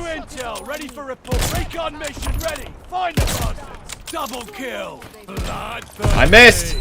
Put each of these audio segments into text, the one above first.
intel, ready for report. Recon mission ready. Find the bastards. Double kill. I missed.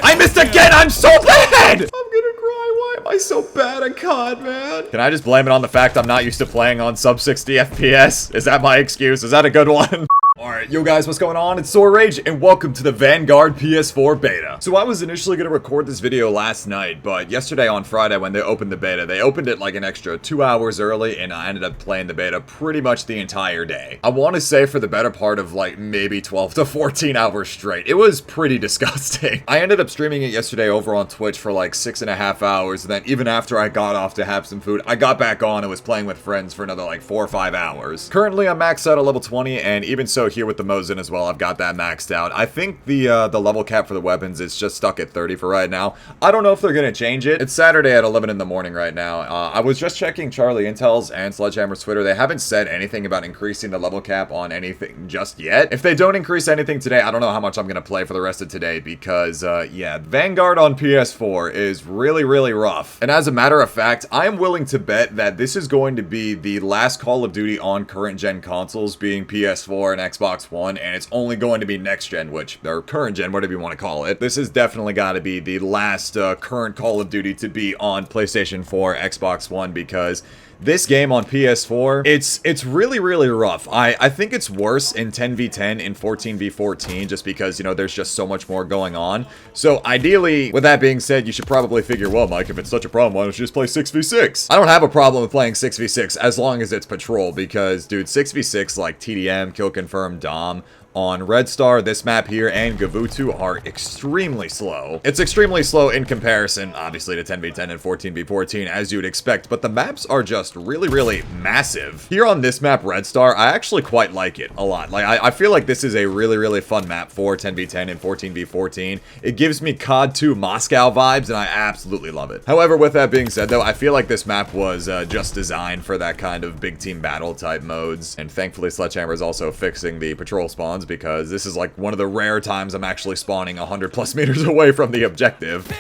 I missed again. I'm so bad. I'm gonna cry. Why am I so bad at COD, man? Can I just blame it on the fact I'm not used to playing on sub 60 FPS? Is that my excuse? Is that a good one? Alright, yo guys, what's going on? It's Sword Rage, and welcome to the Vanguard PS4 beta. So I was initially going to record this video last night, but yesterday on Friday when they opened the beta, they opened it like an extra 2 hours early, and I ended up playing the beta pretty much the entire day. I want to say for the better part of like maybe 12 to 14 hours straight. It was pretty disgusting. I ended up streaming it yesterday over on Twitch for like 6.5 hours, and then even after I got off to have some food, I got back on and was playing with friends for another like 4 or 5 hours. Currently I'm maxed out at level 20, and even so here with the Mosin as well, I've got that maxed out. I think the level cap for the weapons is just stuck at 30 for right now. I don't know if they're gonna change it. It's Saturday at 11 in the morning right now. I was just checking Charlie Intel's and Sledgehammer's Twitter. They haven't said anything about increasing the level cap on anything just yet. If they don't increase anything today, I don't know how much I'm gonna play for the rest of today because, yeah, Vanguard on PS4 is really, really rough. And as a matter of fact, I am willing to bet that this is going to be the last Call of Duty on current gen consoles, being PS4 and Xbox One, and it's only going to be next gen, or current gen, whatever you want to call it. This has definitely got to be the last current Call of Duty to be on PlayStation 4, Xbox One, because this game on PS4, it's really, really rough. I think it's worse in 10v10 and 14v14 just because, you know, there's just so much more going on. So ideally, with that being said, you should probably figure, well, Mike, if it's such a problem, why don't you just play 6v6? I don't have a problem with playing 6v6 as long as it's patrol because, dude, 6v6 like TDM, Kill Confirm, Dom, on Red Star, this map here, and Gavutu are extremely slow. It's extremely slow in comparison, obviously, to 10v10 and 14v14, as you would expect, but the maps are just really, really massive. Here on this map, Red Star, I actually quite like it a lot. Like, I feel like this is a really, really fun map for 10v10 and 14v14. It gives me COD 2 Moscow vibes, and I absolutely love it. However, with that being said, though, I feel like this map was just designed for that kind of big team battle type modes, and thankfully, Sledgehammer is also fixing the patrol spawns, because this is like one of the rare times I'm actually spawning 100+ meters away from the objective.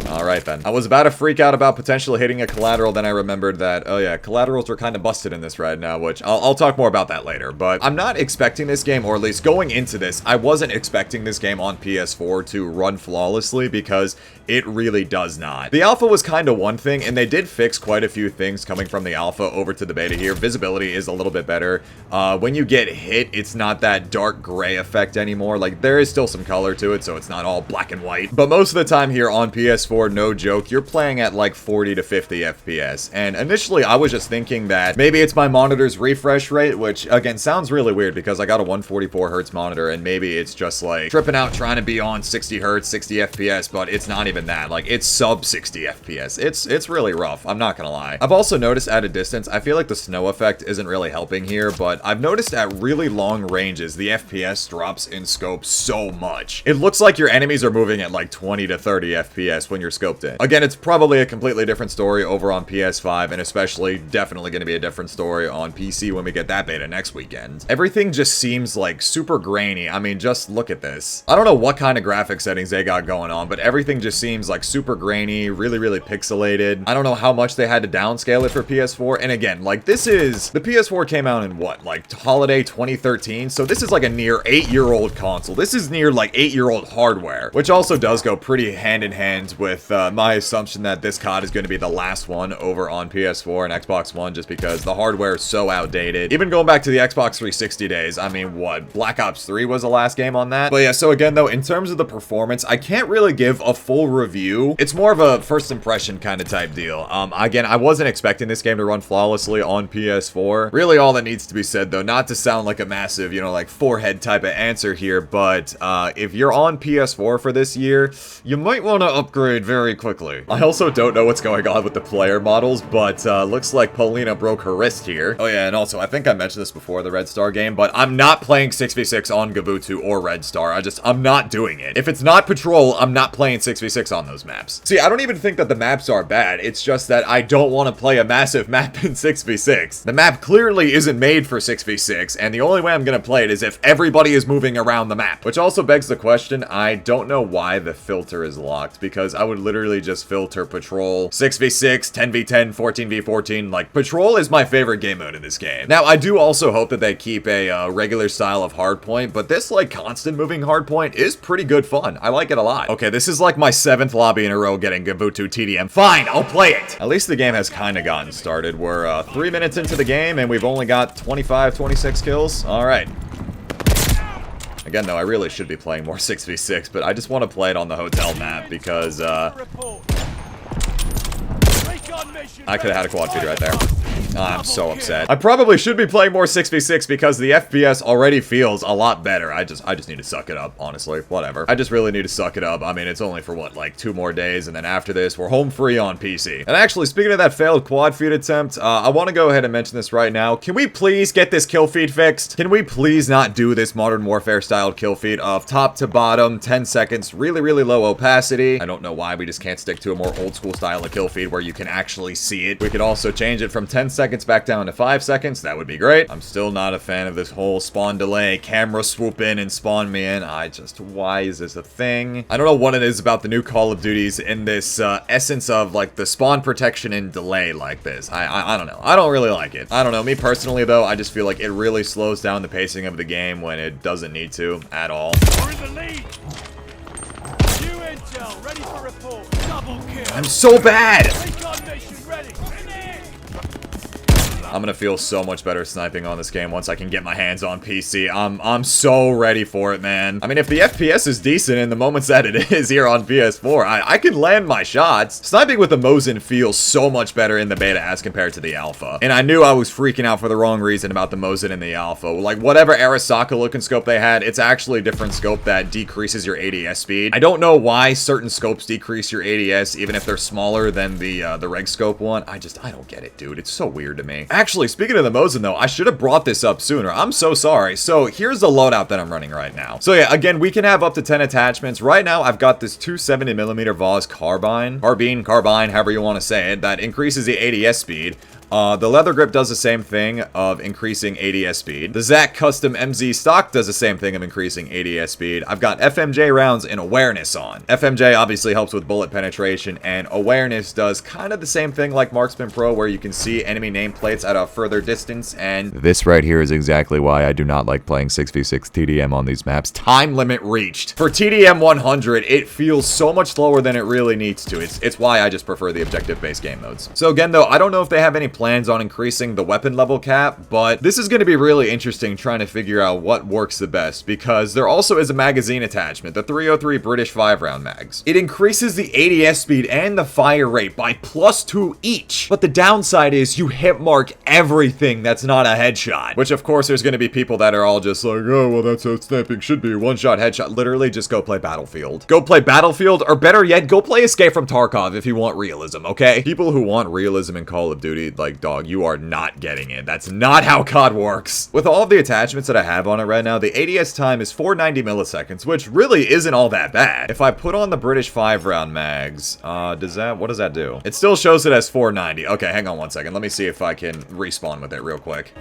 Alright then. I was about to freak out about potentially hitting a collateral, then I remembered that, oh yeah, collaterals are kind of busted in this right now, which I'll talk more about that later. But I'm not expecting this game, or at least going into this, I wasn't expecting this game on PS4 to run flawlessly because it really does not. The alpha was kind of one thing, and they did fix quite a few things coming from the alpha over to the beta here. Visibility is a little bit better. When you get hit, it's not that dark gray effect anymore. Like, there is still some color to it, so it's not all black and white. But most of the time here on PS4, no joke, you're playing at like 40 to 50 FPS. And initially, I was just thinking that maybe it's my monitor's refresh rate, which, again, sounds really weird because I got a 144 hertz monitor, and maybe it's just like tripping out trying to be on 60 hertz, 60 FPS, but it's not even that. Like, it's sub 60 FPS. It's really rough, I'm not gonna lie. I've also noticed at a distance, I feel like the snow effect isn't really helping here, but I've noticed at really long ranges, the FPS drops in scope so much. It looks like your enemies are moving at like 20 to 30 FPS when you're scoped in. Again, it's probably a completely different story over on PS5, and especially definitely gonna be a different story on PC when we get that beta next weekend. Everything just seems like super grainy. I mean, just look at this. I don't know what kind of graphic settings they got going on, but everything just seems like super grainy, really, really pixelated. I don't know how much they had to downscale it for PS4. And again, like, this is, the PS4 came out in what, like holiday 2013? So this is like a near 8-year-old console. This is near like 8-year-old hardware, which also does go pretty hand in hand with my assumption that this COD is going to be the last one over on PS4 and Xbox One, just because the hardware is so outdated. Even going back to the Xbox 360 days, I mean, what, Black Ops 3 was the last game on that? But yeah, so again, though, in terms of the performance, I can't really give a full review. It's more of a first impression kind of type deal. Again, I wasn't expecting this game to run flawlessly on PS4. Really, all that needs to be said, though, not to sound like a massive, you know, like forehead type of answer here, but if you're on PS4 for this year, you might want to upgrade very quickly. I also don't know what's going on with the player models, but looks like Paulina broke her wrist here. Oh yeah, and also, I think I mentioned this before, the Red Star game, but I'm not playing 6v6 on Gavutu or Red Star. I'm not doing it. If it's not Patrol, I'm not playing 6v6 on those maps. See, I don't even think that the maps are bad. It's just that I don't want to play a massive map in 6v6. The map clearly isn't made for 6v6, and the only way I'm going to play it is if everybody is moving around the map. Which also begs the question, I don't know why the filter is locked, because I would literally just filter patrol, 6v6, 10v10, 14v14. Like, patrol is my favorite game mode in this game. Now, I do also hope that they keep a regular style of hardpoint, but this, like, constant moving hardpoint is pretty good fun. I like it a lot. Okay, this is like my 7th lobby in a row getting Gabutu TDM. Fine, I'll play it. At least the game has kind of gotten started. We're 3 minutes into the game, and we've only got 25, 26 kills. All right. Again, though, I really should be playing more 6v6, but I just want to play it on the hotel map because, I could have had a quad feed right there. Oh, I'm so upset. I probably should be playing more 6v6 because the FPS already feels a lot better. I just need to suck it up, honestly. Whatever. I just really need to suck it up. I mean, it's only for, what, like 2 more days, and then after this, we're home free on PC. And actually, speaking of that failed quad feed attempt, I want to go ahead and mention this right now. Can we please get this kill feed fixed? Can we please not do this Modern Warfare-styled kill feed of top to bottom, 10 seconds, really, really low opacity? I don't know why we just can't stick to a more old-school style of kill feed where you can actually see it. We could also change it from 10 seconds back down to 5 seconds. That would be great. I'm still not a fan of this whole spawn delay, camera swoop in and spawn me in. Why is this a thing? I don't know what it is about the new Call of Duties in this essence of like the spawn protection and delay like this. I don't know. I don't really like it. I don't know. Me personally though, I just feel like it really slows down the pacing of the game when it doesn't need to at all. We're in the lead. New intel, ready for report. Double kill. I'm so bad. Recon mission ready. I'm gonna feel so much better sniping on this game once I can get my hands on PC. I'm so ready for it, man. I mean, if the FPS is decent in the moments that it is here on PS4, I can land my shots. Sniping with the Mosin feels so much better in the beta as compared to the alpha. And I knew I was freaking out for the wrong reason about the Mosin in the alpha. Like, whatever Arasaka looking scope they had, it's actually a different scope that decreases your ADS speed. I don't know why certain scopes decrease your ADS, even if they're smaller than the Rxqe one. I don't get it, dude. It's so weird to me. Actually, speaking of the Mosin though, I should have brought this up sooner. I'm so sorry. So here's the loadout that I'm running right now. So yeah, again, we can have up to 10 attachments. Right now, I've got this 270mm Vaz carbine, however you want to say it, that increases the ADS speed. The leather grip does the same thing of increasing ADS speed. The Zach custom MZ stock does the same thing of increasing ADS speed. I've got FMJ rounds and awareness on. FMJ obviously helps with bullet penetration, and awareness does kind of the same thing like Marksman Pro, where you can see enemy nameplates at a further distance, and this right here is exactly why I do not like playing 6v6 TDM on these maps. Time limit reached. For TDM 100, it feels so much slower than it really needs to. It's why I just prefer the objective-based game modes. So again, though, I don't know if they have any plans on increasing the weapon level cap, but this is going to be really interesting trying to figure out what works the best, because there also is a magazine attachment, the 303 British 5-round mags. It increases the ADS speed and the fire rate by +2 each, but the downside is you hit mark everything that's not a headshot, which of course there's going to be people that are all just like, oh, well, that's how sniping should be, one-shot headshot. Literally just go play Battlefield. Go play Battlefield, or better yet, go play Escape from Tarkov if you want realism, okay? People who want realism in Call of Duty, like, dog, you are not getting it. That's not how COD works. With all of the attachments that I have on it right now, the ADS time is 490 milliseconds, which really isn't all that bad. If I put on the British 5-round mags, what does that do? It still shows it as 490. Okay, hang on one second. Let me see if I can respawn with it real quick.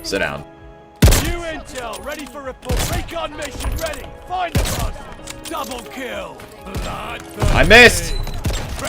Sit down. New intel, ready for report. Recon mission ready. Find the bastards. Double kill. I missed!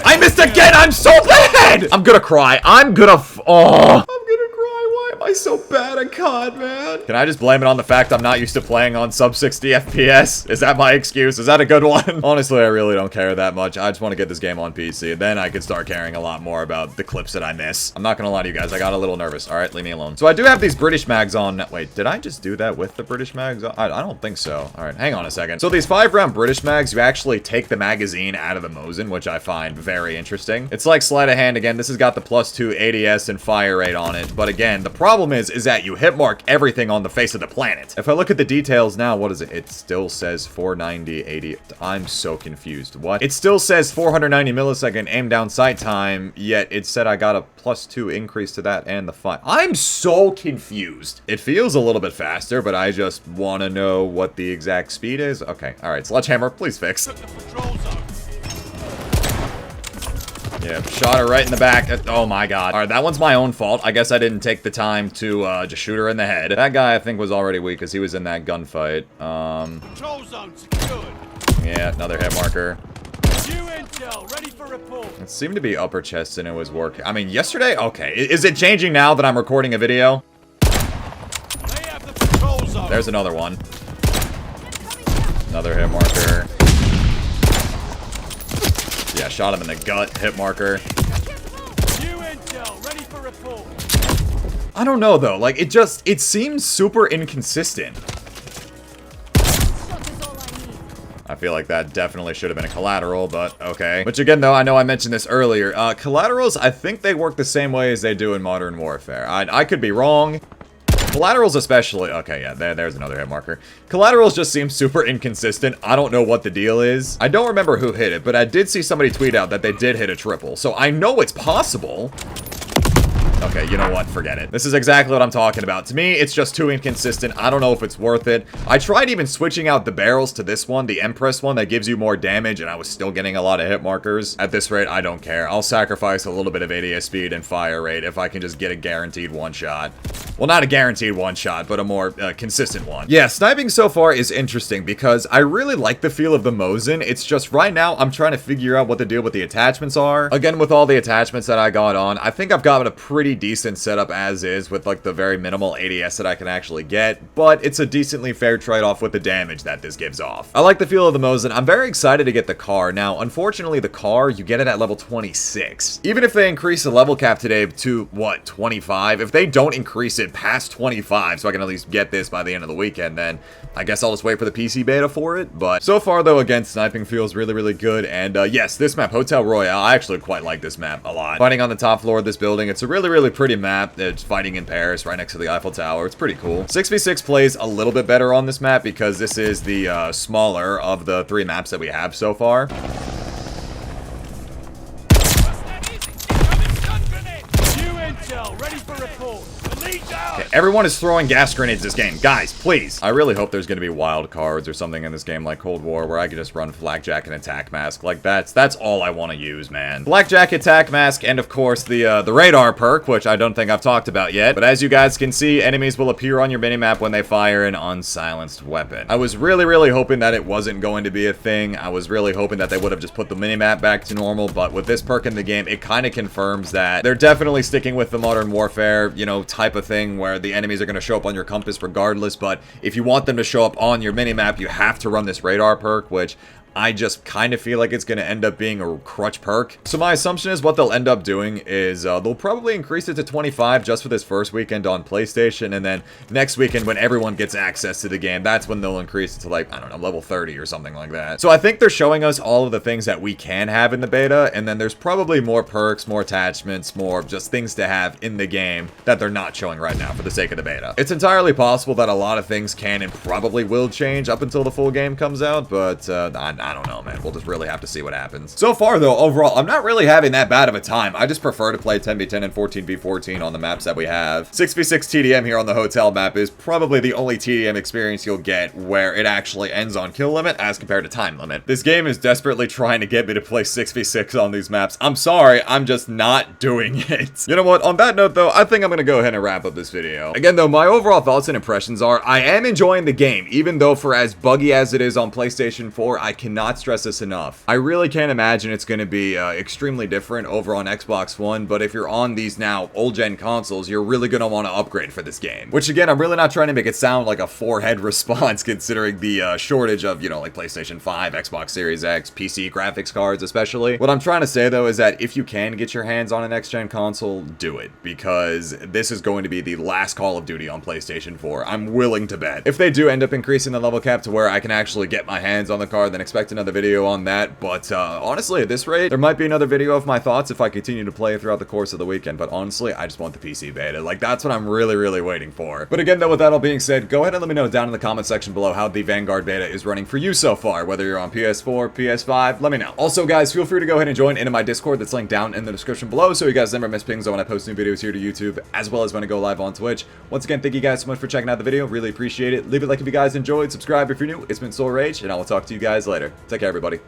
I missed again! I'm so bad! I'm gonna cry. I'm gonna cry. Why am I so bad at COD, man? Can I just blame it on the fact I'm not used to playing on sub 60 FPS? Is that my excuse? Is that a good one? Honestly, I really don't care that much. I just want to get this game on PC. Then I could start caring a lot more about the clips that I miss. I'm not gonna lie to you guys. I got a little nervous. All right, leave me alone. So I do have these British mags on. Wait, did I just do that with the British mags? I don't think so. All right, hang on a second. So these 5-round British mags, you actually take the magazine out of the Mosin, which I find very interesting. It's like sleight of hand again. This has got the +2 ADS and fire rate on it. But again, the problem is that you hit mark everything on the face of the planet. If I look at the details now, what is it? It still says 490, 80. I'm so confused. What? It still says 490 millisecond aim down sight time, yet it said I got a +2 increase to that and the fire. I'm so confused. It feels a little bit faster, but I just want to know what the exact speed is. Okay, all right, Sledgehammer, please fix. Yeah, shot her right in the back. Oh my god. Alright, that one's my own fault. I guess I didn't take the time to just shoot her in the head. That guy I think was already weak because he was in that gunfight. Control zone secured. Yeah, another hit marker. intel, ready for report. It seemed to be upper chest and it was working. I mean, yesterday? Okay. Is it changing now that I'm recording a video? They have the patrol zone. There's another one. Another hit marker. Yeah, shot him in the gut. Hit marker. New intel, ready for report. I don't know, though. Like, it seems super inconsistent. I feel like that definitely should have been a collateral, but okay. Which again, though, I know I mentioned this earlier. Collaterals, I think they work the same way as they do in Modern Warfare. I could be wrong. Collaterals especially. Okay, yeah, there's another hit marker. Collaterals just seem super inconsistent. I don't know what the deal is. I don't remember who hit it, but I did see somebody tweet out that they did hit a triple. So I know it's possible. Okay, you know what? Forget it. This is exactly what I'm talking about. To me, it's just too inconsistent. I don't know if it's worth it. I tried even switching out the barrels to this one, the Empress one that gives you more damage, and I was still getting a lot of hit markers. At this rate, I don't care. I'll sacrifice a little bit of ADS speed and fire rate if I can just get a guaranteed one shot. Well, not a guaranteed one shot, but a more consistent one. Yeah, sniping so far is interesting because I really like the feel of the Mosin. It's just right now I'm trying to figure out what the deal with the attachments are. Again, with all the attachments that I got on, I think I've got a pretty decent setup as is with like the very minimal ADS that I can actually get, but it's a decently fair trade-off with the damage that this gives off. I like the feel of the Mosin. I'm very excited to get the car. Now, unfortunately, the car, you get it at level 26. Even if they increase the level cap today to, what, 25? If they don't increase it past 25, so I can at least get this by the end of the weekend, then I guess I'll just wait for the PC beta for it. But so far, though, again, sniping feels really, really good. And yes, this map, Hotel Royale, I actually quite like this map a lot. Fighting on the top floor of this building, it's a really, really pretty map. It's fighting in Paris, right next to the Eiffel Tower. It's pretty cool. 6v6 plays a little bit better on this map because this is the smaller of the 3 maps that we have so far. Ready for report. Okay, everyone is throwing gas grenades this game. Guys, please. I really hope there's going to be wild cards or something in this game like Cold War where I can just run Flakjack and Attack Mask. Like, that's all I want to use, man. Flakjack, Attack Mask, and of course the radar perk, which I don't think I've talked about yet. But as you guys can see, enemies will appear on your minimap when they fire an unsilenced weapon. I was really, really hoping that it wasn't going to be a thing. I was really hoping that they would have just put the minimap back to normal, but with this perk in the game, it kind of confirms that they're definitely sticking with the Modern Warfare, you know, type of thing where the enemies are going to show up on your compass regardless, but if you want them to show up on your minimap, you have to run this radar perk, which I just kind of feel like it's going to end up being a crutch perk. So my assumption is what they'll end up doing is they'll probably increase it to 25 just for this first weekend on PlayStation, and then next weekend when everyone gets access to the game, that's when they'll increase it to like, I don't know, level 30 or something like that. So I think they're showing us all of the things that we can have in the beta, and then there's probably more perks, more attachments, more just things to have in the game that they're not showing right now for the sake of the beta. It's entirely possible that a lot of things can and probably will change up until the full game comes out, but I don't know, man. We'll just really have to see what happens. So far, though, overall, I'm not really having that bad of a time. I just prefer to play 10v10 and 14v14 on the maps that we have. 6v6 TDM here on the hotel map is probably the only TDM experience you'll get where it actually ends on kill limit as compared to time limit. This game is desperately trying to get me to play 6v6 on these maps. I'm sorry, I'm just not doing it. You know what? On that note, though, I think I'm going to go ahead and wrap up this video. Again, though, my overall thoughts and impressions are I am enjoying the game, even though for as buggy as it is on PlayStation 4, I cannot stress this enough. I really can't imagine it's going to be extremely different over on Xbox One, but if you're on these now old-gen consoles, you're really going to want to upgrade for this game. Which, again, I'm really not trying to make it sound like a forehead response considering the shortage of, you know, like PlayStation 5, Xbox Series X, PC graphics cards especially. What I'm trying to say, though, is that if you can get your hands on a next-gen console, do it, because this is going to be the last Call of Duty on PlayStation 4. I'm willing to bet. If they do end up increasing the level cap to where I can actually get my hands on the card, then expect another video on that, but honestly, at this rate, there might be another video of my thoughts if I continue to play throughout the course of the weekend, but honestly, I just want the PC beta. Like, that's what I'm really, really waiting for. But again, though, with that all being said, go ahead and let me know down in the comment section below how the Vanguard beta is running for you so far, whether you're on PS4, PS5, let me know. Also, guys, feel free to go ahead and join into my Discord that's linked down in the description below, so you guys never miss pings on when I post new videos here to YouTube, as well as when I go live on Twitch. Once again, thank you guys so much for checking out the video, really appreciate it. Leave it like if you guys enjoyed, subscribe if you're new. It's been Soul Rage, and I will talk to you guys later. Take care, everybody.